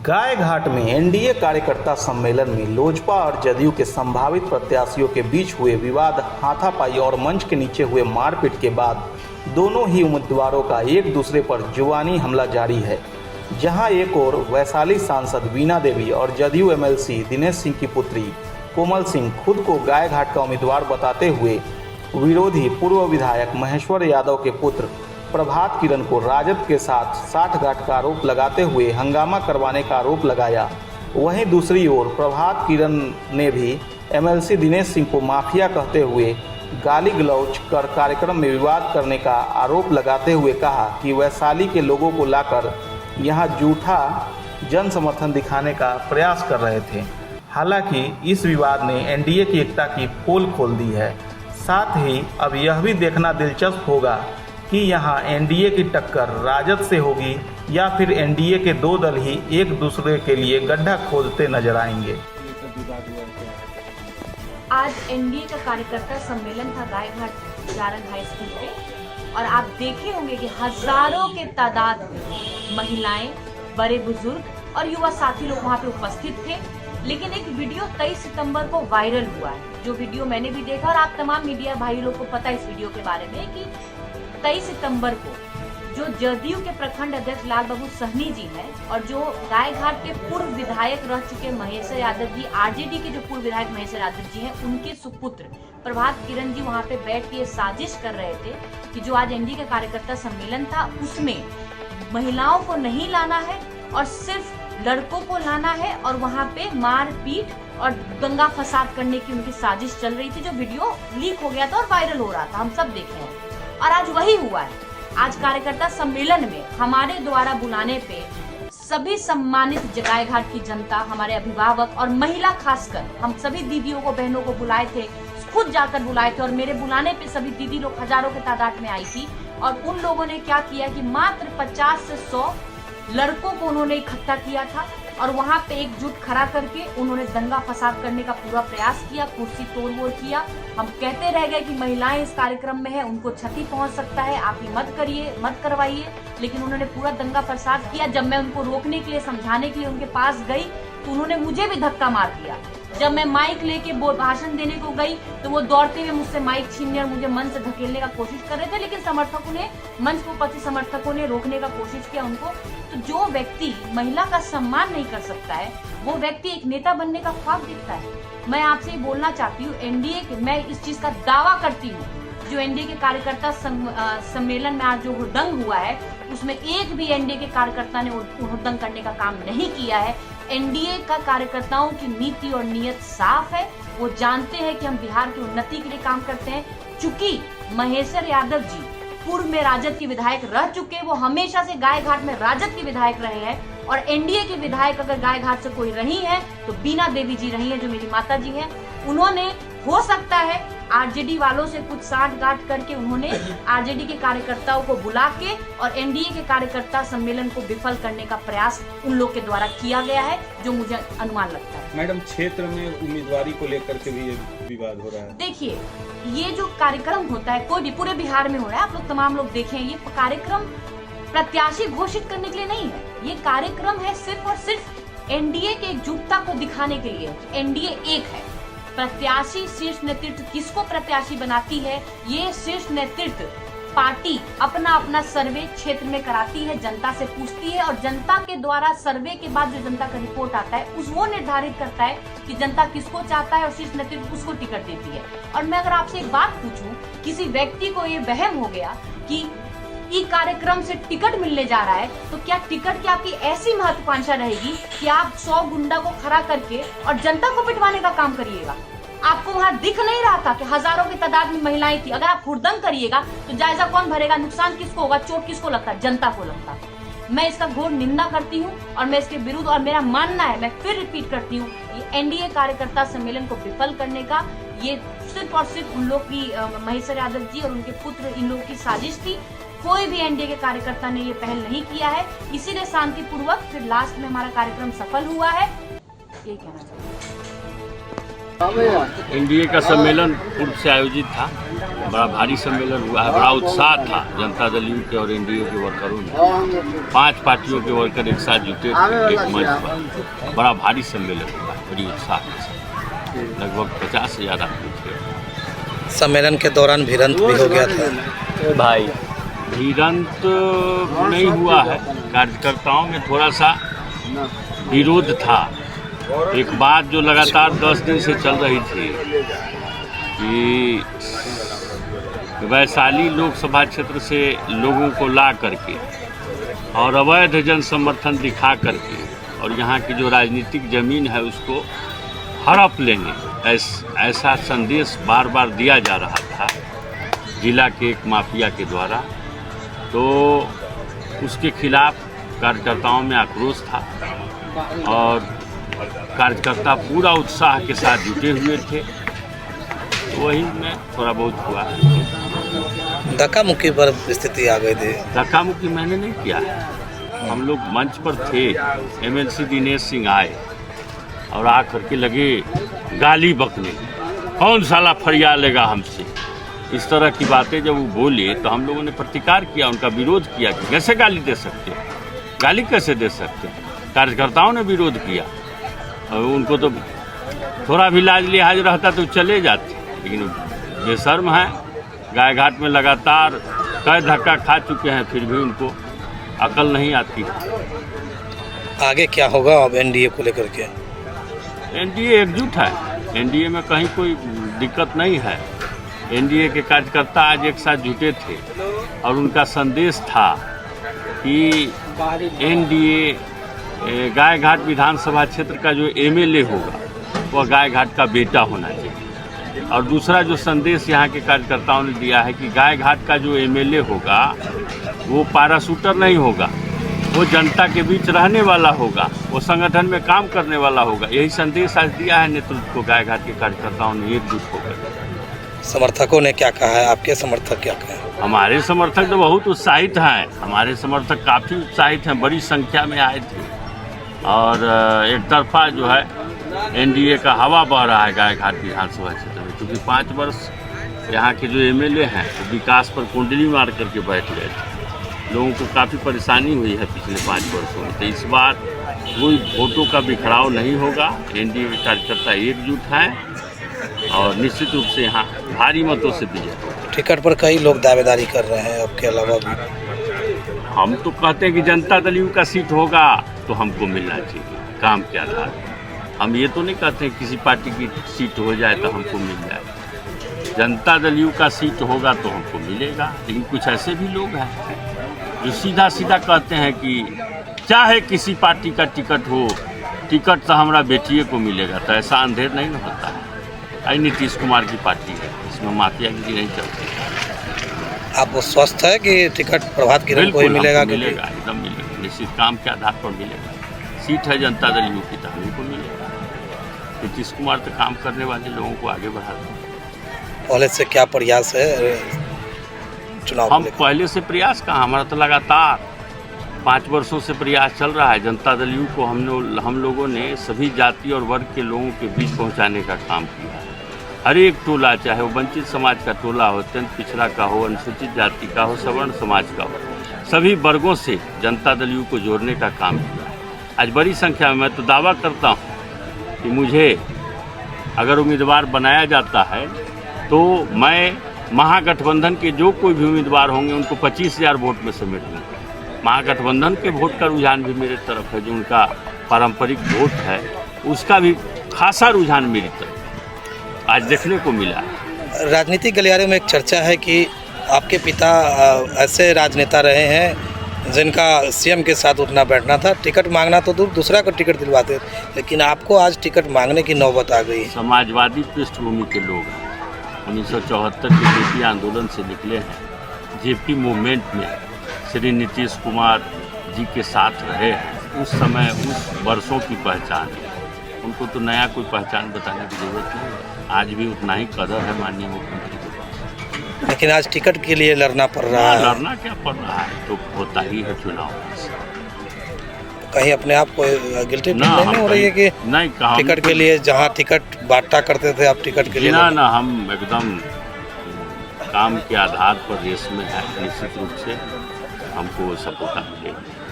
गायघाट में एनडीए कार्यकर्ता सम्मेलन में लोजपा और जदयू के संभावित प्रत्याशियों के बीच हुए विवाद, हाथापाई और मंच के नीचे हुए मारपीट के बाद दोनों ही उम्मीदवारों का एक दूसरे पर जुबानी हमला जारी है। जहां एक ओर वैशाली सांसद वीणा देवी और जदयू एमएलसी दिनेश सिंह की पुत्री कोमल सिंह खुद को गायघाट का उम्मीदवार बताते हुए विरोधी पूर्व विधायक महेश्वर यादव के पुत्र प्रभात किरण को राजद के साथ साठगांठ का आरोप लगाते हुए हंगामा करवाने का आरोप लगाया। वहीं दूसरी ओर प्रभात किरण ने भी एमएलसी दिनेश सिंह को माफिया कहते हुए गाली गलौज कर कार्यक्रम में विवाद करने का आरोप लगाते हुए कहा कि वैशाली के लोगों को लाकर यहां झूठा जन समर्थन दिखाने का प्रयास कर रहे थे। हालांकि इस विवाद ने एनडीए की एकता की पोल खोल दी है। साथ ही अब यह भी देखना दिलचस्प होगा कि यहां एनडीए की टक्कर राजद से होगी या फिर एनडीए के दो दल ही एक दूसरे के लिए गड्ढा खोदते नजर आएंगे। आज एनडीए का कार्यकर्ता सम्मेलन था गायघाट जारंग हाई स्कूल पे और आप देखे होंगे कि हजारों के तादाद में महिलाएं, बड़े बुजुर्ग और युवा साथी लोग वहां पे उपस्थित थे। लेकिन एक वीडियो 23 सितंबर को वायरल हुआ है, जो वीडियो मैंने भी देखा और आप तमाम मीडिया भाई लोग को पता है इस वीडियो के बारे में कि 23 सितंबर को जो जदयू के प्रखंड अध्यक्ष लाल बाबू सहनी जी हैं और जो गायघाट के पूर्व विधायक रह चुके महेश्वर यादव जी, आरजेडी के जो पूर्व विधायक महेश्वर यादव जी हैं, उनके सुपुत्र प्रभात किरण जी वहां पे बैठ के साजिश कर रहे थे कि जो आज एनडीए का कार्यकर्ता सम्मेलन था उसमें महिलाओं को नहीं लाना है और सिर्फ लड़कों को लाना है और वहां पे मारपीट और दंगा फसाद करने की उनकी साजिश चल रही थी, जो वीडियो लीक हो गया था और वायरल हो रहा था, हम सब देखे हैं। और आज वही हुआ है। आज कार्यकर्ता सम्मेलन में हमारे द्वारा बुलाने पे सभी सम्मानित गायघाट की जनता, हमारे अभिभावक और महिला खासकर हम सभी दीदियों को, बहनों को बुलाए थे, खुद जाकर बुलाए थे और मेरे बुलाने पे सभी दीदी लोग हजारों के तादाद में आई थी। और उन लोगों ने क्या किया कि मात्र 50 से 100 लड़कों को उन्होंने इकट्ठा किया था और वहां पे एकजुट खड़ा करके उन्होंने दंगा फसाद करने का पूरा प्रयास किया, कुर्सी तोड़-फोड़ किया। हम कहते रह गए कि महिलाएं इस कार्यक्रम में है, उनको क्षति पहुंच सकता है, आप ये मत करिए, मत करवाइए। लेकिन उन्होंने पूरा दंगा फसाद किया। जब मैं उनको रोकने के लिए, समझाने के लिए उनके पास गई तो उन्होंने मुझे भी धक्का मार दिया। जब मैं माइक लेके भाषण देने को गई तो वो दौड़ते हुए मुझसे माइक छीनने और मुझे मंच से धकेलने का कोशिश कर रहे थे। लेकिन समर्थकों ने, मंच पर उपस्थित समर्थकों ने रोकने का कोशिश किया उनको। तो जो व्यक्ति महिला का सम्मान नहीं कर सकता है, वो व्यक्ति एक नेता बनने का ख्वाब देखता है। मैं आपसे बोलना चाहती हूँ, एनडीए के, मैं इस चीज का दावा करती हूँ, जो एनडीए के कार्यकर्ता सम्मेलन में आज जो हुड़दंग हुआ है उसमें एक भी एनडीए के कार्यकर्ता ने हुड़दंग करने का काम नहीं किया है। एनडीए का कार्यकर्ताओं की नीति और नीयत साफ है। वो जानते हैं कि हम बिहार की उन्नति के लिए काम करते हैं। चूंकि महेश्वर यादव जी पूर्व में राजद के विधायक रह चुके, वो हमेशा से गायघाट में राजद के विधायक रहे हैं और एनडीए के विधायक अगर गायघाट से कोई रही है तो वीणा देवी जी रही है, जो मेरी माता जी हैं। उन्होंने, हो सकता है आरजेडी वालों से कुछ साठगांठ करके उन्होंने आरजेडी के कार्यकर्ताओं को बुला के और एनडीए के कार्यकर्ता सम्मेलन को विफल करने का प्रयास उन लोग के द्वारा किया गया है, जो मुझे अनुमान लगता है। मैडम, क्षेत्र में उम्मीदवारी को लेकर के भी ये विवाद हो रहा है। देखिए, ये जो कार्यक्रम होता है, कोई भी, पूरे बिहार में हो रहा है, आप लोग तमाम लोग देखें, ये कार्यक्रम प्रत्याशी घोषित करने के लिए नहीं है। ये कार्यक्रम है सिर्फ और सिर्फ एनडीए के एकजुटता को दिखाने के लिए। एनडीए एक है। प्रत्याशी, शीर्ष नेतृत्व किसको प्रत्याशी बनाती है, ये शीर्ष नेतृत्व पार्टी अपना अपना सर्वे क्षेत्र में कराती है, जनता से पूछती है और जनता के द्वारा सर्वे के बाद जो जनता का रिपोर्ट आता है वो निर्धारित करता है कि जनता किसको चाहता है और शीर्ष नेतृत्व उसको टिकट देती है। और मैं अगर आपसे एक बात पूछूं, किसी व्यक्ति को ये वहम हो गया कि ई कार्यक्रम से टिकट मिलने जा रहा है, तो क्या टिकट की आपकी ऐसी महत्वाकांक्षा रहेगी कि आप 100 गुंडा को खड़ा करके और जनता को पिटवाने का काम करिएगा? आपको वहां दिख नहीं रहा था कि हजारों की तादाद में महिलाएं थी? अगर आप हुड़दंग करिएगा तो जायजा कौन भरेगा, नुकसान किसको होगा, चोट किसको लगता है? जनता को लगता है। मैं इसका घोर निंदा करती हूँ और मैं इसके विरुद्ध, और मेरा मानना है, मैं फिर रिपीट करती हूँ, ये एनडीए कार्यकर्ता सम्मेलन को विफल करने का ये सिर्फ और सिर्फ उन लोग की, महेश्वर यादव जी और उनके पुत्र, इन लोगों की साजिश थी। कोई भी एनडीए के कार्यकर्ता ने ये पहल नहीं किया है। इसीलिए शांतिपूर्वक फिर लास्ट में हमारा कार्यक्रम सफल हुआ है, ये कहना चाहूँगी। एनडीए का सम्मेलन पूर्व से आयोजित था। बड़ा भारी सम्मेलन हुआ है। बड़ा उत्साह था जनता दल यू के और एनडीए के वर्करों में। 5 पार्टियों के वर्कर एक साथ जुटे थे एक मंच पर। बड़ा भारी सम्मेलन हुआ, बड़ी उत्साह के साथ। लगभग 50 से ज़्यादा आदमी थे। सम्मेलन के दौरान भिड़ंत भी हो गया था भाई, भिड़ंत नहीं हुआ है। कार्यकर्ताओं में थोड़ा सा विरोध था। एक बात जो लगातार 10 दिन से चल रही थी कि वैशाली लोकसभा क्षेत्र से लोगों को ला करके और अवैध जन समर्थन दिखा करके और यहाँ की जो राजनीतिक जमीन है उसको हड़प लेंगे, ऐसा संदेश बार बार दिया जा रहा था जिला के एक माफिया के द्वारा। तो उसके खिलाफ कार्यकर्ताओं में आक्रोश था और कार्यकर्ता पूरा उत्साह के साथ जुटे हुए थे। तो वही में थोड़ा बहुत हुआ। धक्का मुक्की पर स्थिति आ गई थी। धक्का मुक्की मैंने नहीं किया है। हम लोग मंच पर थे। एमएलसी दिनेश सिंह आए और आ करके लगे गाली बकने, कौन साला फरिया लेगा हमसे। इस तरह की बातें जब वो बोले तो हम लोगों ने प्रतिकार किया, उनका विरोध किया कि कैसे गाली दे सकते हो, गाली कैसे दे सकते हो। कार्यकर्ताओं ने विरोध किया और उनको तो थोड़ा भी लाज लिहाज रहता तो चले जाते, लेकिन बेशर्म है। गाय घाट में लगातार कई धक्का खा चुके हैं, फिर भी उनको अकल नहीं आती। आगे क्या होगा अब एनडीए को लेकर के? एनडीए एकजुट है। एनडीए में कहीं कोई दिक्कत नहीं है। एनडीए के कार्यकर्ता आज एक साथ जुटे थे और उनका संदेश था कि एनडीए गाय घाट विधानसभा क्षेत्र का जो एमएलए होगा वह गाय घाट का बेटा होना चाहिए। और दूसरा जो संदेश यहाँ के कार्यकर्ताओं ने दिया है कि गाय घाट का जो एमएलए होगा वो पैराशूटर नहीं होगा, वो जनता के बीच रहने वाला होगा, वो संगठन में काम करने वाला होगा। यही संदेश आज दिया है नेतृत्व को। गाय घाट के कार्यकर्ताओं ने एकजुट होकर। समर्थकों ने क्या कहा है? आपके समर्थक क्या कहे? हमारे समर्थक तो बहुत उत्साहित हैं। हमारे समर्थक काफ़ी उत्साहित हैं, बड़ी संख्या में आए थे और एक तरफा जो है एनडीए का हवा बह रहा है गाय घाट विधानसभा क्षेत्र में। क्योंकि 5 वर्ष यहाँ के जो एमएलए हैं वो विकास पर कुंडली मार करके बैठ गए थे। लोगों को काफ़ी परेशानी हुई है पिछले 5 वर्षों में। तो इस बार कोई वोटों का बिखराव नहीं होगा। एनडीए के कार्यकर्ता एकजुट हैं और निश्चित रूप से यहाँ भारी मतों से विजय होगा। टिकट पर कई लोग दावेदारी कर रहे हैं, आपके अलावा भी। हम तो कहते हैं कि जनता दल यू का सीट होगा तो हमको मिलना चाहिए काम के आधार। हम ये तो नहीं कहते हैं किसी पार्टी की सीट हो जाए तो हमको मिल जाए। जनता दल यू का सीट होगा तो हमको मिलेगा। लेकिन कुछ ऐसे भी लोग हैं जो सीधा सीधा कहते हैं कि चाहे किसी पार्टी का टिकट हो, टिकट तो हमारा बेटिए को मिलेगा। तो ऐसा अंधेर नहीं ना होता है। आई नीतीश कुमार की पार्टी है, इसमें माफियागिरी नहीं चलती। आप वो स्वस्थ है कि टिकट प्रभात किरण को ही मिलेगा? मिलेगा, एकदम मिलेगा। निश्चित काम के आधार पर मिलेगा। सीट है जनता दल यू की तो हमें को मिलेगा। नीतीश कुमार तो काम करने वाले लोगों को आगे बढ़ा दें। पहले से क्या प्रयास है चुनाव? हम पहले से प्रयास कहाँ, हमारा तो लगातार 5 वर्षों से प्रयास चल रहा है। जनता दल यू को हम लोगों ने सभी जाति और वर्ग के लोगों के बीच पहुंचाने का काम किया है। हर एक टोला, चाहे वो वंचित समाज का टोला हो, अत्यंत पिछड़ा का हो, अनुसूचित जाति का हो, सवर्ण समाज का हो, सभी वर्गों से जनता दल यू को जोड़ने का काम किया है। आज बड़ी संख्या में मैं तो दावा करता हूँ कि मुझे अगर उम्मीदवार बनाया जाता है तो मैं महागठबंधन के जो कोई भी उम्मीदवार होंगे उनको 25,000 वोट में समेट दूँगा। महागठबंधन के वोट का रुझान भी मेरे तरफ है। जो उनका पारंपरिक वोट है उसका भी खासा रुझान मेरी तरफ आज देखने को मिला है। राजनीतिक गलियारे में एक चर्चा है कि आपके पिता ऐसे राजनेता रहे हैं जिनका सीएम के साथ उठना बैठना था, टिकट मांगना तो दूर, दूसरा को टिकट दिलवाते, लेकिन आपको आज टिकट मांगने की नौबत आ गई। समाजवादी पृष्ठभूमि के लोग हैं। 1974 के जेपी आंदोलन से निकले हैं। जेपी मूवमेंट में श्री नीतीश कुमार जी के साथ रहे हैं। उस समय उस वर्षों की पहचान है। उनको तो नया कोई पहचान बताने की जरूरत नहीं है। आज भी उतना ही कदर है माननीय मुख्यमंत्री के पास। लेकिन आज टिकट के लिए लड़ना पड़ रहा है। लड़ना क्या पड़ रहा है, तो होता ही है चुनाव। कहीं अपने आप को गिल्टी ना फील नहीं हो रही है कि नहीं कहा टिकट के लिए जहाँ टिकट बांटा करते थे आप टिकट के लिए ना ना हम एकदम काम के आधार पर रेस में है, निश्चित रूप से हमको सफलता मिलेगी।